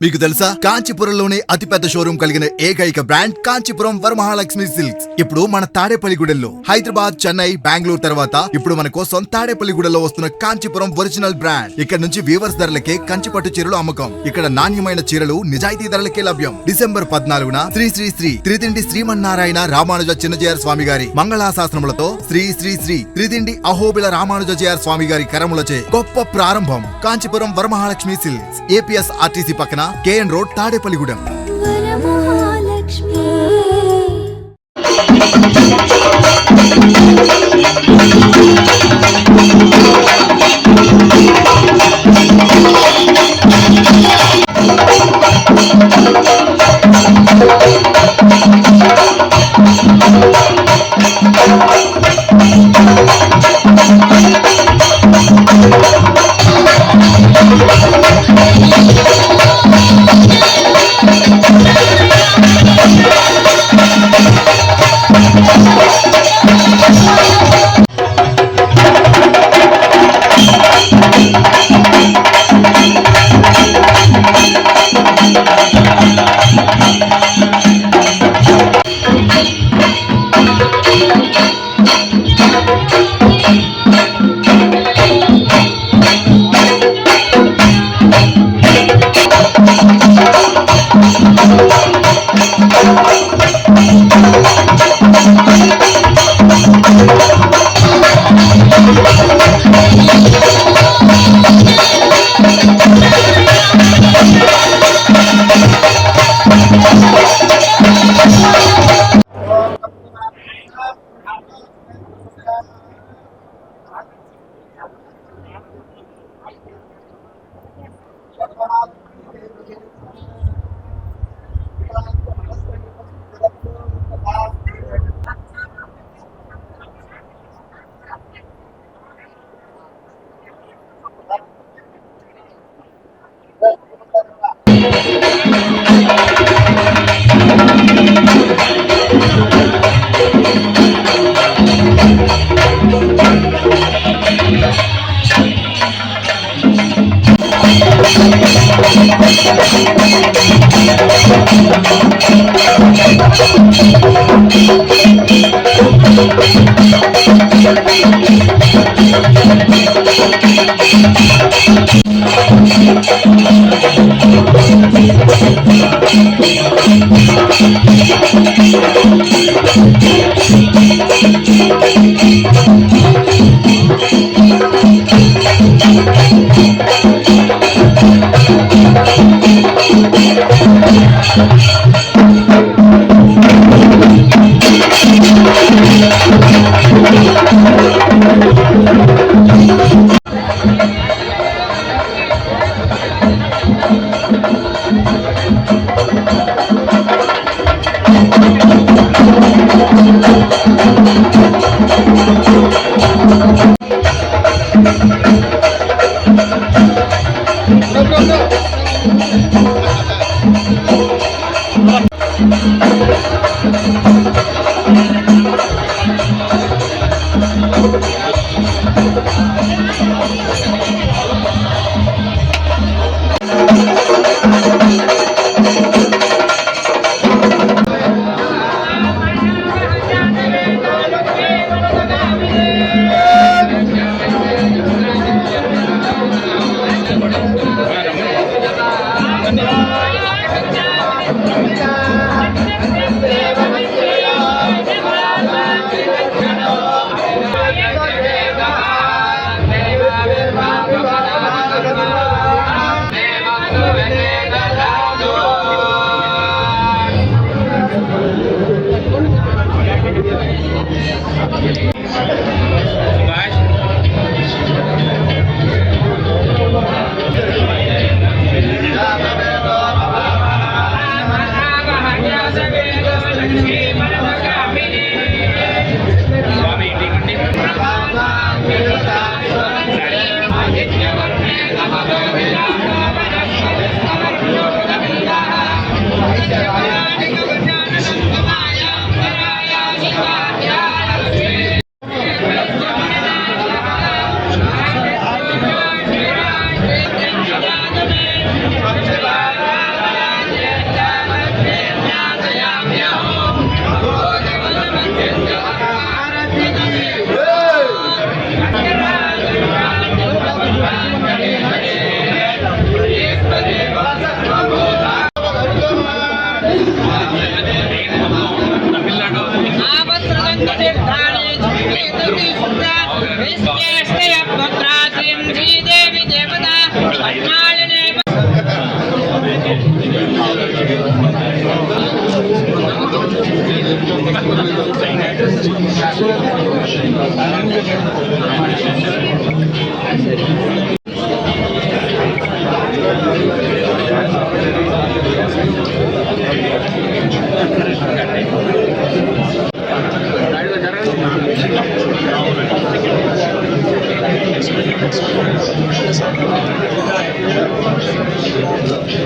మీకు తెలుసా కాంచీపురంలోనే అతిపెద్ద షోరూమ్ కలిగిన ఏకైక బ్రాండ్ కాంచీపురం వరమహాలక్ష్మి సిల్క్స్ ఇప్పుడు మన తాడేపల్లిగూడెంలో. హైదరాబాద్, చెన్నై, బెంగళూరు తర్వాత ఇప్పుడు మన కోసం తాడేపల్లిగూడెంలో వస్తున్న కాంచీపురం ఒరిజినల్ బ్రాండ్. ఇక్కడ నుంచి వీవర్స్ ధరలకే కంచిపట్టు చీరలు అమ్మకం. ఇక్కడ నాణ్యమైన చీరలు నిజాయితీ ధరలకే లభ్యం. డిసెంబర్ 14న శ్రీ శ్రీ శ్రీ త్రిదిండి శ్రీమన్నారాయణ రామానుజ చిన్నజయార్ స్వామి గారి మంగళాశాసనములతో శ్రీ శ్రీ శ్రీ త్రిదిండి అహోబిల రామానుజ జయార్ స్వామి గారి కరములచే గొప్ప ప్రారంభం. Kanchipuram Varamahalakshmi silks, APS RTC పక్కన, కేఎన్ రోడ్, తాడేపల్లిగూడెం.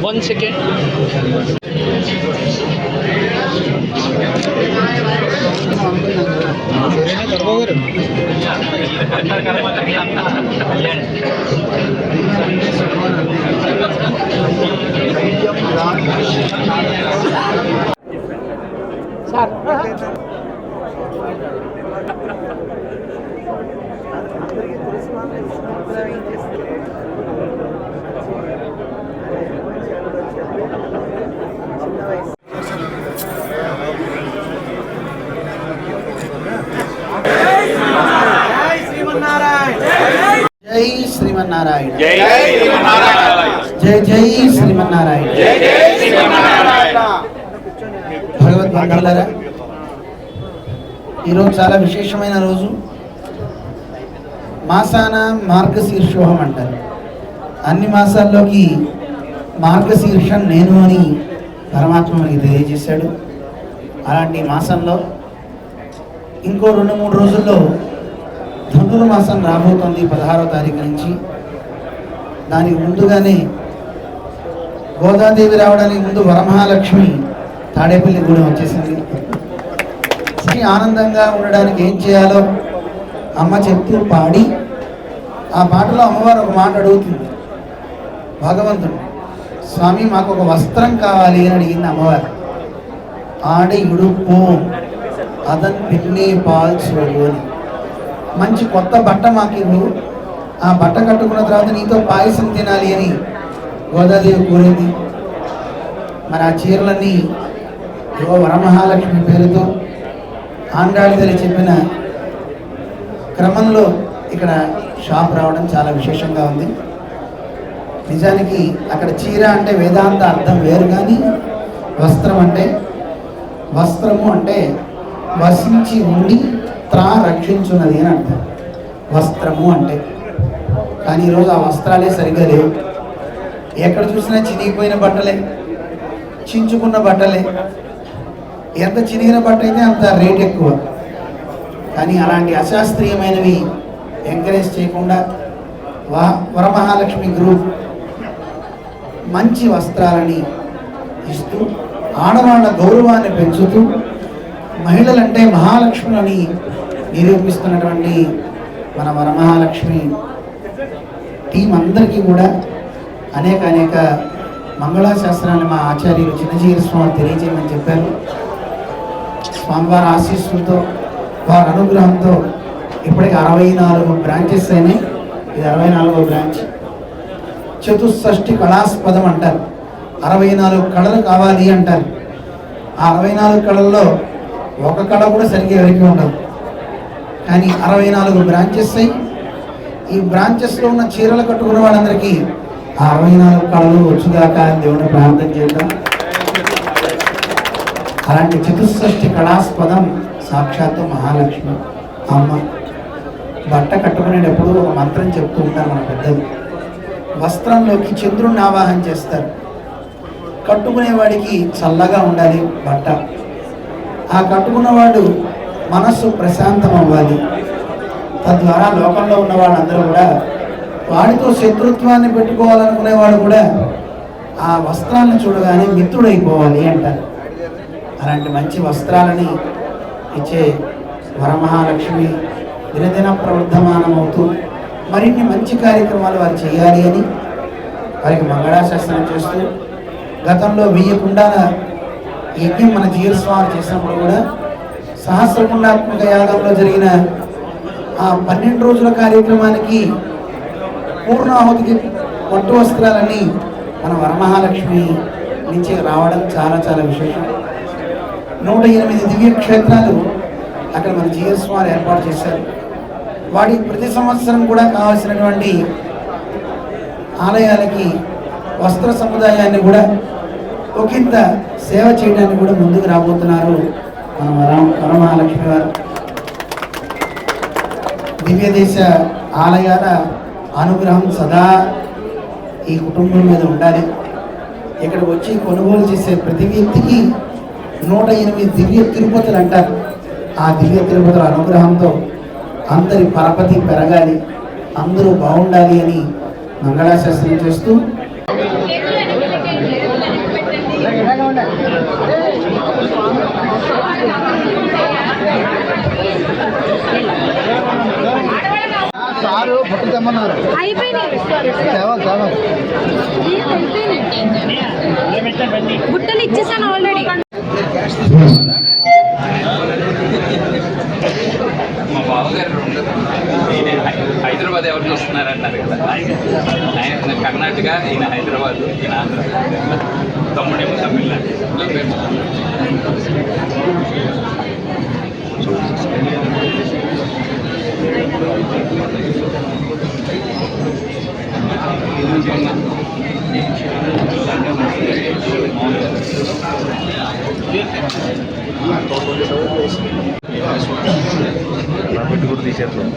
1 second. జై శ్రీమన్నారాయణ జై జై శ్రీమన్నారాయణ భగవద్బంధువులారా, ఈరోజు చాలా విశేషమైన రోజు. మాసాన మార్గశీర్షోహం అంటారు. అన్ని మాసాల్లోకి మార్గశీర్షం నేను అని పరమాత్మ మనకి తెలియజేశాడు. అలాంటి మాసంలో ఇంకో 2-3 రోజుల్లో ధనుర్మాసం రాబోతోంది 16వ తారీఖు నుంచి. దానికి ముందుగానే గోదాదేవి రావడానికి ముందు వరమహాలక్ష్మి తాడేపల్లి గూడెం వచ్చేసింది. ఆనందంగా ఉండడానికి ఏం చేయాలో అమ్మ చెప్తూ పాడి, ఆ పాటలో అమ్మవారు ఒక మాట అడుగుతుంది భగవంతుడు, స్వామి మాకు ఒక వస్త్రం కావాలి అని అడిగింది అమ్మవారు. ఆడి ఇడుపు అదన్ పిన్ని పాల్చోడు అని, మంచి కొత్త బట్ట మాకు ఇవ్వు, ఆ బట్ట కట్టుకున్న తర్వాత నీతో పాయసం తినాలి అని గోదాదేవి కోరింది. మరి ఆ చీరలన్నీ వరమహాలక్ష్మి పేరుతో ఆండాళి తల్లి చెప్పిన క్రమంలో ఇక్కడ షాప్ రావడం చాలా విశేషంగా ఉంది. నిజానికి అక్కడ చీర అంటే వేదాంత అర్థం వేరు, కానీ వస్త్రము అంటే వసించి ఉండి రక్షించున్నది అని అర్థం వస్త్రము అంటే. కానీ ఈరోజు ఆ వస్త్రాలే సరిగ్గా లేవు. ఎక్కడ చూసినా చినిగిపోయిన బట్టలే, చించుకున్న బట్టలే. ఎంత చినిగిన బట్ట అయితే అంత రేట్ ఎక్కువ. కానీ అలాంటి అశాస్త్రీయమైనవి ఎంకరేజ్ చేయకుండా వరమహాలక్ష్మి గ్రూప్ మంచి వస్త్రాలని ఇస్తూ, ఆడవాళ్ళ గౌరవాన్ని పెంచుతూ, మహిళలంటే మహాలక్ష్ములని నిరూపిస్తున్నటువంటి మన వరమహాలక్ష్మి టీం అందరికీ కూడా అనేక మంగళాశాస్త్రాన్ని మా ఆచార్యులు చిన్నజీర స్వామి తెలియజేయమని చెప్పారు. స్వామివారి ఆశీస్సులతో, వారి అనుగ్రహంతో ఇప్పటికి 64 బ్రాంచెస్ అయినాయి. ఇది 64వ బ్రాంచ్. చతుషష్ఠి కళాస్పదం అంటారు. 64 కళలు కావాలి అంటారు. ఆ 64 కళల్లో ఒక కళ కూడా సరిగ్గా ఎవరికి ఉండదు. కానీ 64 బ్రాంచెస్ అయ్యి, ఈ బ్రాంచెస్లో ఉన్న చీరలు కట్టుకున్న వాళ్ళందరికీ ఆ 64 కళలు వచ్చుగాక దేవుని ప్రార్థన చేద్దాం. అలాంటి చతుషష్ఠి కళాస్పదం సాక్షాత్తు మహాలక్ష్మి అమ్మ. బట్ట కట్టుకునేటప్పుడు ఒక మంత్రం చెప్తూ ఉంటారు మన పెద్దలు. వస్త్రంలోకి చంద్రుడిని ఆవాహన చేస్తారు. కట్టుకునేవాడికి చల్లగా ఉండాలి బట్ట. ఆ కట్టుకున్నవాడు మనస్సు ప్రశాంతం అవ్వాలి. తద్వారా లోకంలో ఉన్న వాళ్ళందరూ కూడా వాడితో శత్రుత్వాన్ని పెట్టుకోవాలనుకునేవాడు కూడా ఆ వస్త్రాలను చూడగానే మిత్రుడైపోవాలి అంటారు. అలాంటి మంచి వస్త్రాలని ఇచ్చే వరమహాలక్ష్మి దినదిన ప్రవర్ధమానమవుతూ మరిన్ని మంచి కార్యక్రమాలు వారు చేయాలి అని వారికి మంగళాశాసనం చేస్తూ, గతంలో 1000 కుండాల యజ్ఞం మన జీవస్వామి చేసినప్పుడు కూడా సహస్రకుండాత్మక యాగంలో జరిగిన ఆ 12 రోజుల కార్యక్రమానికి పూర్ణాహుతికి పట్టు వస్త్రాలన్నీ మన వరమహాలక్ష్మి నుంచి రావడం చాలా విశేషం. 108 దివ్య క్షేత్రాలు అక్కడ మన జీవస్వామి ఏర్పాటు చేశారు. వాటికి ప్రతి సంవత్సరం కూడా కావాల్సినటువంటి ఆలయాలకి వస్త్ర సముదాయాన్ని కూడా ఒకంత సేవ చేయడానికి కూడా ముందుకు రాబోతున్నారు మన వరమహాలక్ష్మి వారు. దివ్యదేశ ఆలయాల అనుగ్రహం సదా ఈ కుటుంబం మీద ఉండాలి. ఇక్కడ వచ్చి కొనుగోలు చేసే ప్రతి వ్యక్తికి 108 దివ్య తిరుపతులు అంటారు. ఆ దివ్య తిరుపతుల అనుగ్రహంతో అందరి పరపతి పెరగాలి, అందరూ బాగుండాలి అని మంగళాశాసనం చేస్తూ సారు బుట్టలు తెమ్మన్నారు. బుట్టలు ఇచ్చేసాను ఆల్రెడీ. మా బావగారు హైదరాబాద్ ఎవరు చూస్తున్నారంటారు కదా, ఆయన కర్ణాటక, ఈయన హైదరాబాద్, ఈయన ఆంధ్ర, తమ్ముడేమో తమిళనాడు. పెట్టి కూడా తీసేస్తాం.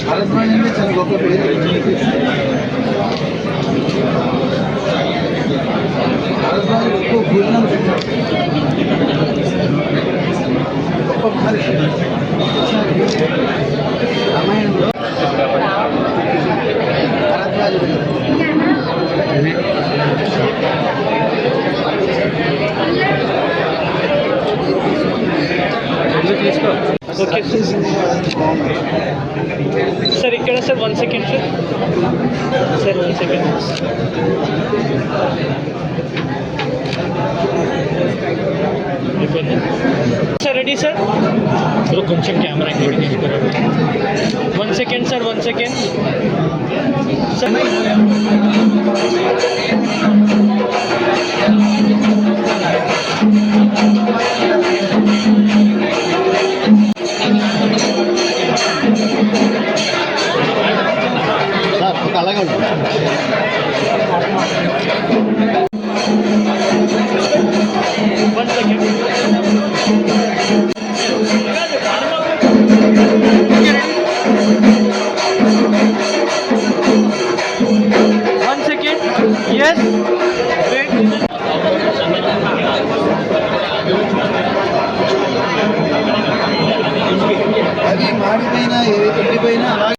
భారద్వాజంటే చాలా గొప్ప పేరు. భారద్వాజం ఎక్కువ భోజనం గొప్ప మహర్షి. రామాయణంలో భారద్వాజుడు తీసుకో. ఓకే సార్, ఇక్కడ sir 1 second sir 1 second sir. Ready sir, కొంచెం కెమెరా ఇంకోటి తీసుకురా. 1 సెకండ్ సార్, 1 సెకండ్ సార్. అలాగే ఉంటుంది. 1 సెకండ్. Yes. అది మాడిపోయినా ఎండిపోయినా అలాగే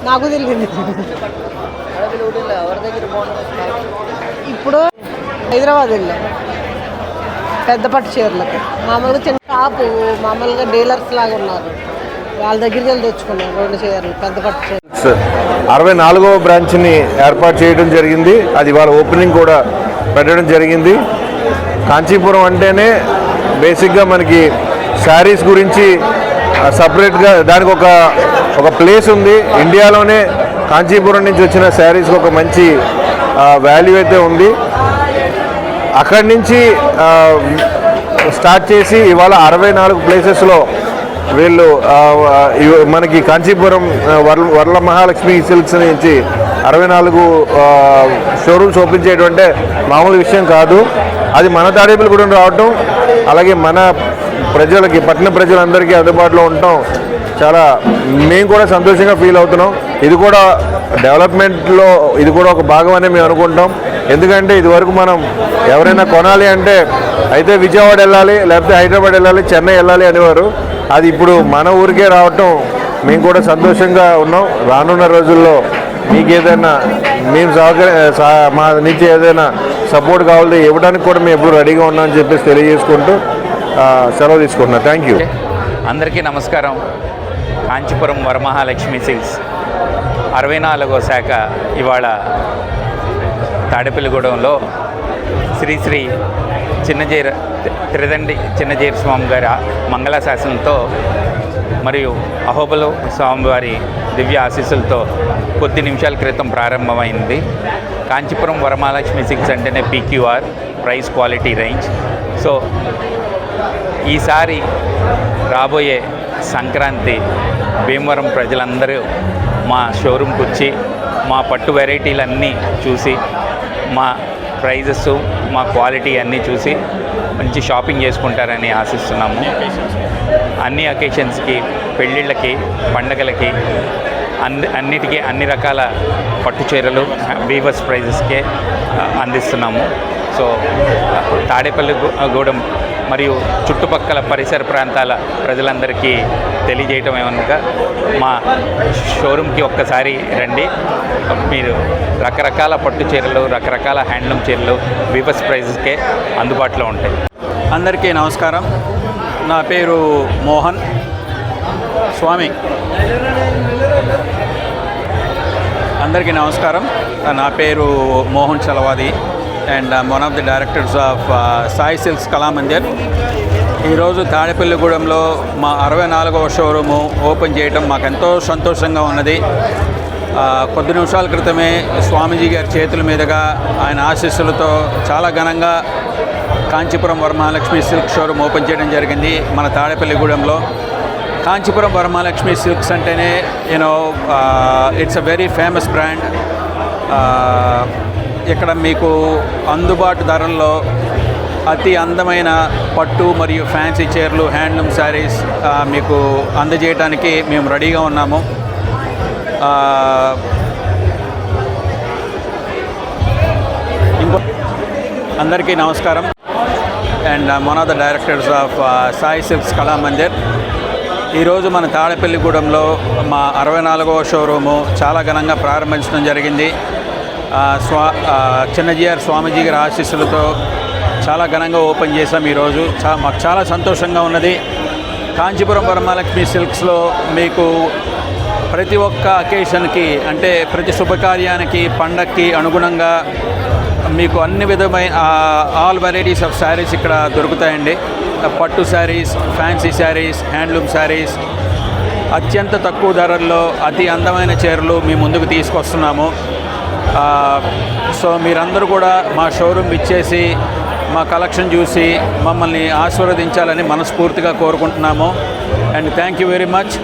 నాకు తెలియదు. ఇప్పుడు హైదరాబాద్ వెళ్ళాం పెద్ద పట్టు చీరలకు. మామూలుగా చిన్న షాపు, మామూలుగా డీలర్స్ లాగా ఉన్నారు, వాళ్ళ దగ్గరికి వెళ్ళి తెచ్చుకున్నాం 2 చీరలు పెద్ద పట్టు చీరలు. 64వ బ్రాంచ్ని ఏర్పాటు చేయడం జరిగింది. అది వాళ్ళ ఓపెనింగ్ కూడా పెట్టడం జరిగింది. కాంచీపురం అంటేనే బేసిక్గా మనకి శారీస్ గురించి సపరేట్గా దానికి ఒక ప్లేస్ ఉంది. ఇండియాలోనే కాంచీపురం నుంచి వచ్చిన శారీస్కి ఒక మంచి వాల్యూ అయితే ఉంది. అక్కడి నుంచి స్టార్ట్ చేసి ఇవాళ 64 ప్లేసెస్లో వీళ్ళు మనకి కాంచీపురం వరల మహాలక్ష్మి సిల్క్స్ నుంచి 64 షోరూమ్స్ ఓపెన్ చేయడం అంటే మామూలు విషయం కాదు. అది మన తాడేపల్లిగూడెం రావటం, అలాగే మన ప్రజలకి, పట్టణ ప్రజలందరికీ అందుబాటులో ఉండటం చాలా మేము కూడా సంతోషంగా ఫీల్ అవుతున్నాం. ఇది కూడా డెవలప్మెంట్లో ఇది కూడా ఒక భాగం అనే మేము అనుకుంటాం. ఎందుకంటే ఇదివరకు మనం ఎవరైనా కొనాలి అంటే అయితే విజయవాడ వెళ్ళాలి, లేకపోతే హైదరాబాద్ వెళ్ళాలి, చెన్నై వెళ్ళాలి అనేవారు. అది ఇప్పుడు మన ఊరికే రావటం మేము కూడా సంతోషంగా ఉన్నాం. రానున్న రోజుల్లో మీకు ఏదైనా మేము మా నుంచి ఏదైనా సపోర్ట్ కావాలి ఇవ్వడానికి కూడా మేము ఎప్పుడు రెడీగా ఉన్నామని చెప్పేసి తెలియజేసుకుంటూ సెలవు తీసుకుంటున్నాను. Thank you. అందరికీ నమస్కారం. కాంచీపురం వరమహాలక్ష్మి సిల్క్స్ 64వ శాఖ ఇవాళ తాడేపల్లిగూడెంలో శ్రీ శ్రీ త్రిదండి చిన్నజీర స్వామి గారి మంగళాశాసనంతో మరియు అహోబలు స్వామివారి దివ్య ఆశీస్సులతో కొద్ది నిమిషాల క్రితం ప్రారంభమైంది. కాంచీపురం వరమహాలక్ష్మి సిల్క్స్ అంటేనే PQR, price quality range. So ఈసారి రాబోయే సంక్రాంతి భీమవరం ప్రజలందరూ మా షోరూమ్కి వచ్చి మా పట్టు వెరైటీలన్నీ చూసి, మా ప్రైజెస్, మా క్వాలిటీ అన్నీ చూసి మంచి షాపింగ్ చేసుకుంటారని ఆశిస్తున్నాము. అన్ని అకేషన్స్కి, పెళ్ళిళ్ళకి, పండగలకి అన్నిటికీ అన్ని రకాల పట్టు చీరలు వీవర్స్ ప్రైజెస్కే అందిస్తున్నాము. సో తాడేపల్లిగూడెం మరియు చుట్టుపక్కల పరిసర ప్రాంతాల ప్రజలందరికీ తెలియజేయటం ఏమనగా మా షోరూమ్కి ఒక్కసారి రండి. మీరు రకరకాల పట్టు చీరలు, రకరకాల హ్యాండ్లూమ్ చీరలు వీవర్స్ ప్రైజెస్కే అందుబాటులో ఉంటాయి. అందరికీ నమస్కారం. నా పేరు మోహన్ స్వామి. అందరికీ నమస్కారం. నా పేరు Mohan Chalavadi and one of the directors of Sai silks Kalamandir. ఈరోజు తాడేపల్లిగూడెంలో మా 64వ షోరూము ఓపెన్ చేయడం మాకు ఎంతో సంతోషంగా ఉన్నది. కొద్ది నిమిషాల క్రితమే స్వామీజీ గారి చేతుల మీదుగా ఆయన ఆశీస్సులతో చాలా ఘనంగా Kanchipuram Varamahalakshmi silk showroom open చేయడం జరిగింది మన తాడేపల్లిగూడెంలో. కాంచీపురం వరమహాలక్ష్మి సిల్క్స్ అంటేనే it's a very famous brand. ఇక్కడ మీకు అందుబాటు ధరల్లో అతి అందమైన పట్టు మరియు ఫ్యాన్సీ చీరలు, హ్యాండ్లూమ్ శారీస్ మీకు అందజేయడానికి మేము రెడీగా ఉన్నాము. అందరికీ నమస్కారం and one of the directors of Sai silks Kalamandir. ఈరోజు మన తాడేపల్లిగూడెంలో మా 64వ షోరూము చాలా ఘనంగా ప్రారంభించడం జరిగింది. చిన్నజీఆర్ స్వామీజీ గారి ఆశీస్సులతో చాలా ఘనంగా ఓపెన్ చేసాం. ఈరోజు మాకు చాలా సంతోషంగా ఉన్నది. కాంచీపురం వరమహాలక్ష్మి సిల్క్స్లో మీకు ప్రతి ఒక్క అకేషన్కి, అంటే ప్రతి శుభకార్యానికి, పండక్కి అనుగుణంగా మీకు అన్ని విధమైన ఆల్ వెరైటీస్ ఆఫ్ శారీస్ ఇక్కడ దొరుకుతాయండి. పట్టు శారీస్, ఫ్యాన్సీ శారీస్, హ్యాండ్లూమ్ శారీస్ అత్యంత తక్కువ ధరల్లో అతి అందమైన చీరలు మీ ముందుకు తీసుకొస్తున్నాము. సో మీరందరూ కూడా మా షోరూమ్ ఇచ్చేసి మా కలెక్షన్ చూసి మమ్మల్ని ఆశీర్వదించాలని మనస్ఫూర్తిగా కోరుకుంటున్నాము. And thank you very much.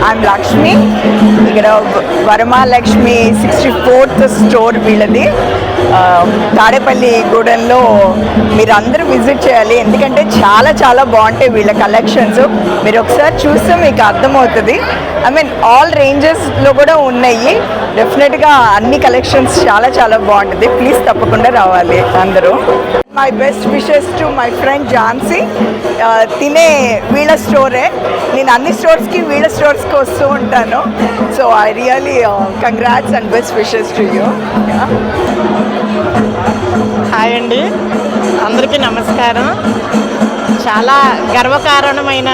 I'm Lakshmi. ఇక్కడ వరమహాలక్ష్మి 64th స్టోర్ వీళ్ళది. తాడేపల్లిగూడెంలో మీరు అందరూ విజిట్ చేయాలి, ఎందుకంటే చాలా చాలా బాగుంటాయి వీళ్ళ కలెక్షన్స్. మీరు ఒకసారి చూస్తే మీకు అర్థమవుతుంది. ఐ మీన్ ఆల్ రేంజెస్లో కూడా ఉన్నాయి. డెఫినెట్గా అన్ని కలెక్షన్స్ చాలా చాలా బాగుంటుంది. ప్లీజ్ తప్పకుండా రావాలి అందరూ. My best wishes to my friend Jhansi. తినే వీళ్ళ స్టోరే. నేను అన్ని స్టోర్స్కి వీళ్ళ స్టోర్స్కి వస్తూ ఉంటాను. So I really congrats and best wishes to you. Hi అండి, అందరికీ నమస్కారం. చాలా గర్వకారణమైన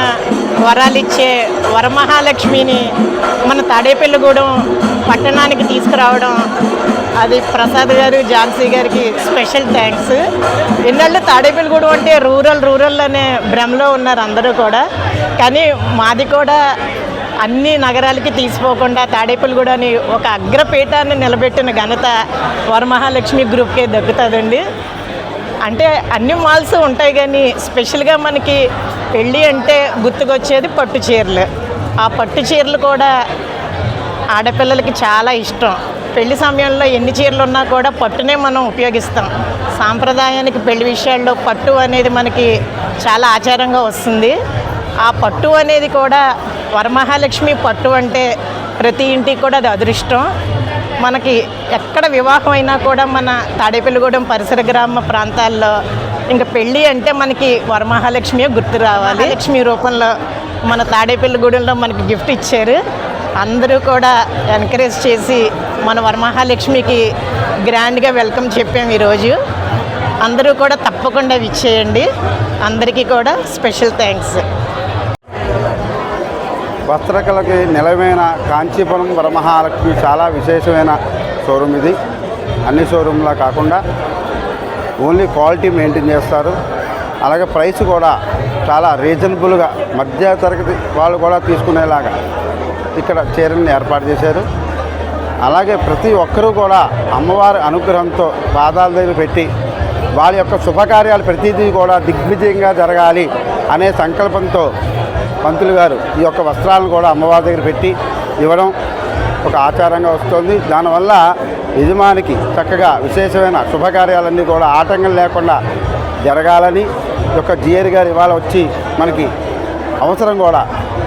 వరాలిచ్చే వరమహాలక్ష్మిని మన తాడేపల్లిగూడెం పట్టణానికి తీసుకురావడం, అది ప్రసాద్ గారు, ఝాన్సీ గారికి స్పెషల్ థ్యాంక్స్. ఎన్నాళ్ళు తాడేపల్లిగూడెం అంటే రూరల్ అనే భ్రమలో ఉన్నారు అందరూ కూడా. కానీ మాది కూడా అన్ని నగరాలకి తీసిపోకుండా తాడేపల్లిగూడెని ఒక అగ్రపీఠాన్ని నిలబెట్టిన ఘనత వరమహాలక్ష్మి గ్రూప్కే దక్కుతుందండి. అంటే అన్ని మాల్స్ ఉంటాయి కానీ స్పెషల్గా మనకి పెళ్ళి అంటే గుర్తుకొచ్చేది పట్టు చీరలు. ఆ పట్టు చీరలు కూడా ఆడపిల్లలకి చాలా ఇష్టం. పెళ్లి సమయంలో ఎన్ని చీరలు ఉన్నా కూడా పట్టునే మనం ఉపయోగిస్తాం. సాంప్రదాయానికి పెళ్లి విషయాల్లో పట్టు అనేది మనకి చాలా ఆచారంగా వస్తుంది. ఆ పట్టు అనేది కూడా వరమహాలక్ష్మి పట్టు అంటే ప్రతి ఇంటికి కూడా అది అదృష్టం. మనకి ఎక్కడ వివాహం అయినా కూడా మన తాడేపల్లిగూడెం పరిసర గ్రామ ప్రాంతాల్లో ఇంకా పెళ్ళి అంటే మనకి వరమహాలక్ష్మియే గుర్తు రావాలి. లక్ష్మి రూపంలో మన తాడేపల్లిగూడెంలో మనకి గిఫ్ట్ ఇచ్చారు. అందరూ కూడా ఎంకరేజ్ చేసి మన వరమహాలక్ష్మికి గ్రాండ్గా వెల్కమ్ చెప్పాము ఈరోజు. అందరూ కూడా తప్పకుండా విచ్చేయండి. అందరికీ కూడా స్పెషల్ థ్యాంక్స్. వస్త్రకళకి నిలవైన కాంచీపురం వరమహాలక్ష్మి చాలా విశేషమైన షోరూమ్ ఇది. అన్ని షోరూమ్లా కాకుండా ఓన్లీ క్వాలిటీ మెయింటైన్ చేస్తారు. అలాగే ప్రైస్ కూడా చాలా రీజనబుల్గా మధ్య తరగతి వాళ్ళు కూడా తీసుకునేలాగా ఇక్కడ చీరల్ని ఏర్పాటు చేశారు. అలాగే ప్రతి ఒక్కరూ కూడా అమ్మవారి అనుగ్రహంతో పాదాల దగ్గర పెట్టి వారి యొక్క శుభకార్యాలు ప్రతిదీ కూడా దిగ్విజయంగా జరగాలి అనే సంకల్పంతో పంతులు గారు ఈ యొక్క వస్త్రాలను కూడా అమ్మవారి దగ్గర పెట్టి ఇవ్వడం ఒక ఆచారంగా వస్తుంది. దానివల్ల యజమానికి చక్కగా విశేషమైన శుభకార్యాలన్నీ కూడా ఆటంకం లేకుండా జరగాలని ఈ యొక్క జిఆర్ గారు ఇవాళ వచ్చి మనకి అవసరం కూడా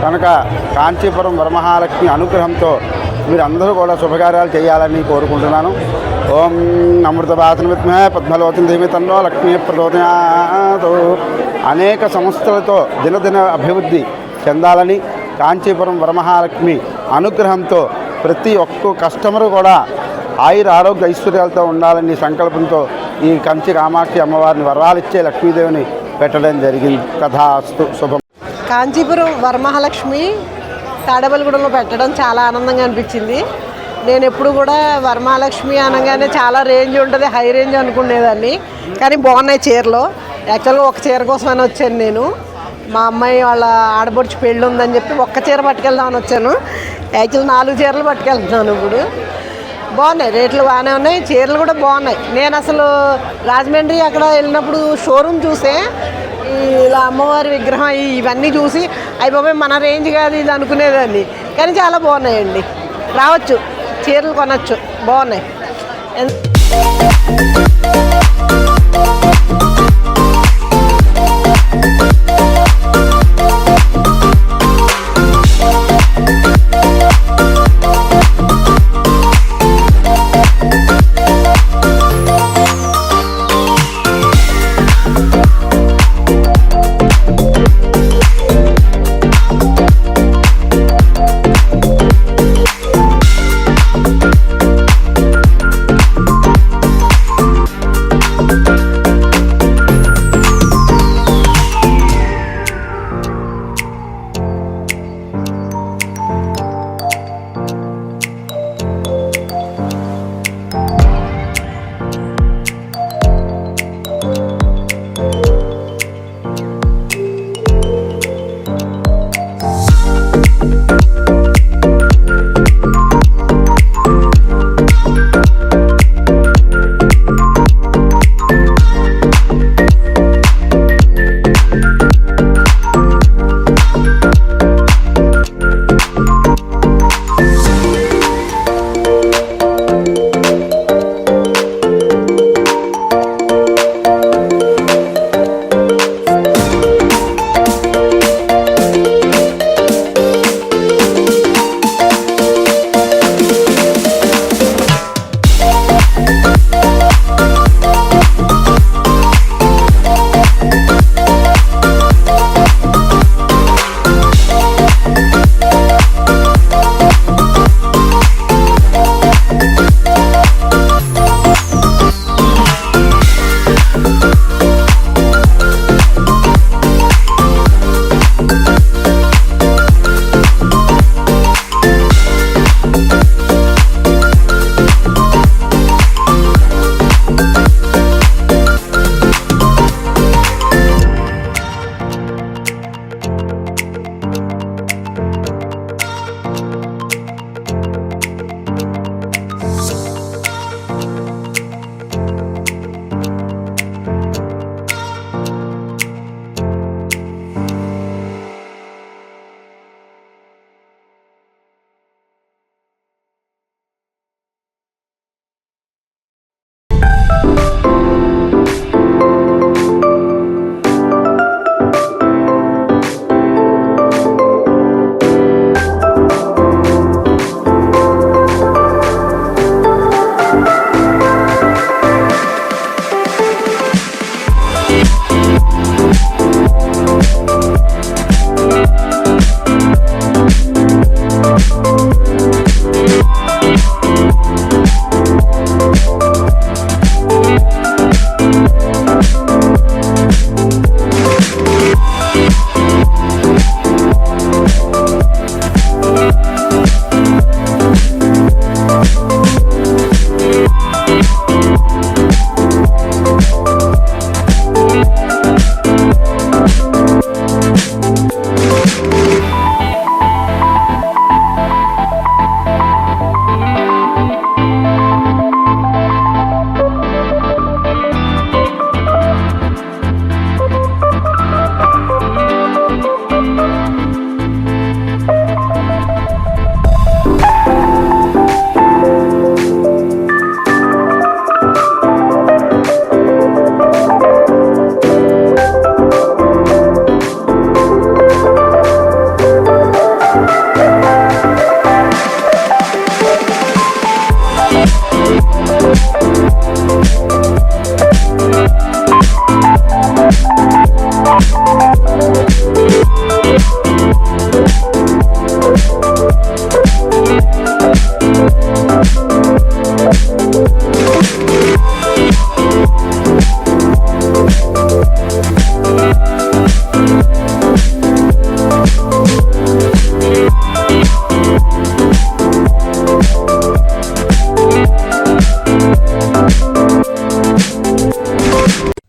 కనుక కాంచీపురం వరమహాలక్ష్మి అనుగ్రహంతో మీరందరూ కూడా శుభకార్యాలు చేయాలని కోరుకుంటున్నాను. ఓం అమృతభాసన విద్మహే పద్మలోచన ధీమహి తన్నో లక్ష్మీ ప్రచోదయాత్. అనేక సంస్థలతో దినదిన అభివృద్ధి చెందాలని కాంచీపురం వరమహాలక్ష్మి అనుగ్రహంతో ప్రతి ఒక్క కస్టమరు కూడా ఆయుర ఆరోగ్య ఐశ్వర్యాలతో ఉండాలని సంకల్పంతో ఈ కంచి కామాక్షి అమ్మవారిని వరాలిచ్చే లక్ష్మీదేవిని పెట్టడం జరిగింది. కథాస్తు శుభం. కాంచీపురం వరమహాలక్ష్మి తాడేపల్లిగూడెంలో పెట్టడం చాలా ఆనందంగా అనిపించింది. నేను ఎప్పుడు కూడా వరమహాలక్ష్మి అనగానే చాలా రేంజ్ ఉంటుంది, హై రేంజ్ అనుకునేదాన్ని. కానీ బాగున్నాయి చీరలు. యాక్చువల్గా ఒక చీర కోసమని వచ్చాను నేను. మా అమ్మాయి వాళ్ళ ఆడపడుచు పెళ్ళి ఉందని చెప్పి ఒక్క చీర పట్టుకెళ్దామని వచ్చాను. యాక్చువల్ 4 చీరలు పట్టుకెళ్తున్నాను ఇప్పుడు. బాగున్నాయి, రేట్లు బాగానే ఉన్నాయి, చీరలు కూడా బాగున్నాయి. నేను అసలు రాజమండ్రి అక్కడ వెళ్ళినప్పుడు షోరూమ్ చూసే ఇలా అమ్మవారి విగ్రహం ఇవన్నీ చూసి అవి బాబాయ్ మన రేంజ్ కాదు ఇది అనుకునేదాన్ని. కానీ చాలా బాగున్నాయండి. రావచ్చు, చీరలు కొనవచ్చు, బాగున్నాయి.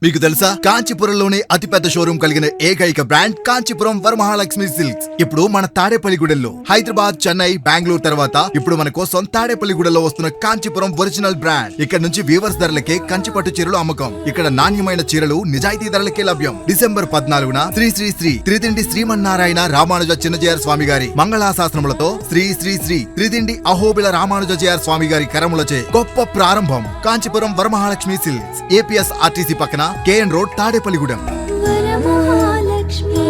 మీకు తెలుసా కాంచీపురంలోనే అతిపెద్ద షోరూం కలిగిన ఏకైక బ్రాండ్ కాంచీపురం వరమహాలక్ష్మి సిల్క్స్ ఇప్పుడు మన తాడేపల్లిగూడెంలో. హైదరాబాద్, చెన్నై, బెంగళూరు తర్వాత ఇప్పుడు మన కోసం తాడేపల్లిగూడెంలో వస్తున్న కాంచీపురం ఒరిజినల్ బ్రాండ్. ఇక్కడ నుంచి వీవర్స్ ధరలకే కంచిపట్టు చీరలు అమ్మకం. ఇక్కడ నాణ్యమైన చీరలు నిజాయితీ ధరలకే లభ్యం. డిసెంబర్ 14న శ్రీ శ్రీ శ్రీ త్రిదిండి శ్రీమన్నారాయణ రామానుజ చిన్నజయార్ స్వామి గారి మంగళాశాసనములతో శ్రీ శ్రీ శ్రీ త్రిదిండి అహోబిల రామానుజ జయార్ స్వామి గారి కరములచే గొప్ప ప్రారంభం. Kanchipuram Varamahalakshmi silks, APS RTC పక్కన, కేఎన్ రోడ్, తాడేపల్లిగూడెం. వరమహాలక్ష్మి.